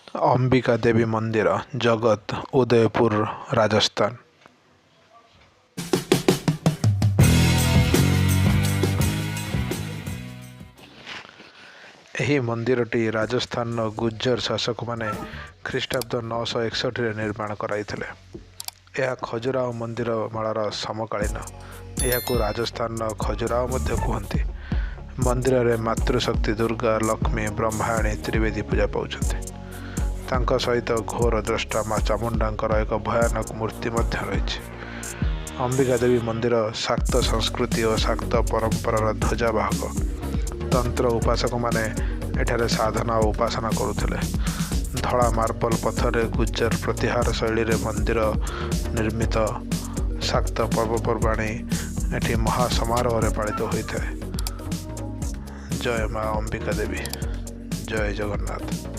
अंबिका देवी मंदिर जगत उदयपुर राजस्थान। ଏହି ମନ୍ଦିରଟି ରାଜସ୍ଥାନର ଗୁଜ୍ଜର ଶାସକମାନେ ଖ୍ରୀଷ୍ଟାବ୍ଦ 961ରେ ନିର୍ମାଣ କରାଇଥିଲେ। ଏହା ଖଜୁରାଓ ମନ୍ଦିର ମାଳାର ସମକାଳୀନ। ଏହାକୁ ରାଜସ୍ଥାନର ଖଜୁରାଓ ମଧ୍ୟ କୁହନ୍ତି। ମନ୍ଦିରରେ ମାତୃଶକ୍ତି ଦୁର୍ଗା, ଲକ୍ଷ୍ମୀ, ବ୍ରହ୍ମାୟଣୀ ତ୍ରିବେଦୀ ପୂଜା ପାଉଛନ୍ତି। ତାଙ୍କ ସହିତ ଘୋର ଦ୍ରଷ୍ଟା ମା ଚାମୁଣ୍ଡାଙ୍କର ଏକ ଭୟାନକ ମୂର୍ତ୍ତି ମଧ୍ୟ ରହିଛି। ଅମ୍ବିକା ଦେବୀ ମନ୍ଦିର ଶାକ୍ତ ସଂସ୍କୃତି ଓ ଶାକ୍ତ ପରମ୍ପରାର ଧ୍ୱଜାବାହକ। ତନ୍ତ୍ର ଉପାସକମାନେ ଏଠାରେ ସାଧନା ଓ ଉପାସନା କରୁଥିଲେ। ଧଳା ମାର୍ବଲ ପଥରରେ ଗୁଜ୍ଜର ପ୍ରତିହାର ଶୈଳୀରେ ମନ୍ଦିର ନିର୍ମିତ। ଶାକ୍ତ ପର୍ବପର୍ବାଣି ଏଠି ମହା ସମାରୋହରେ ପାଳିତ ହୋଇଥାଏ। ଜୟ ମା ଅମ୍ବିକା ଦେବୀ, ଜୟ ଜଗନ୍ନାଥ।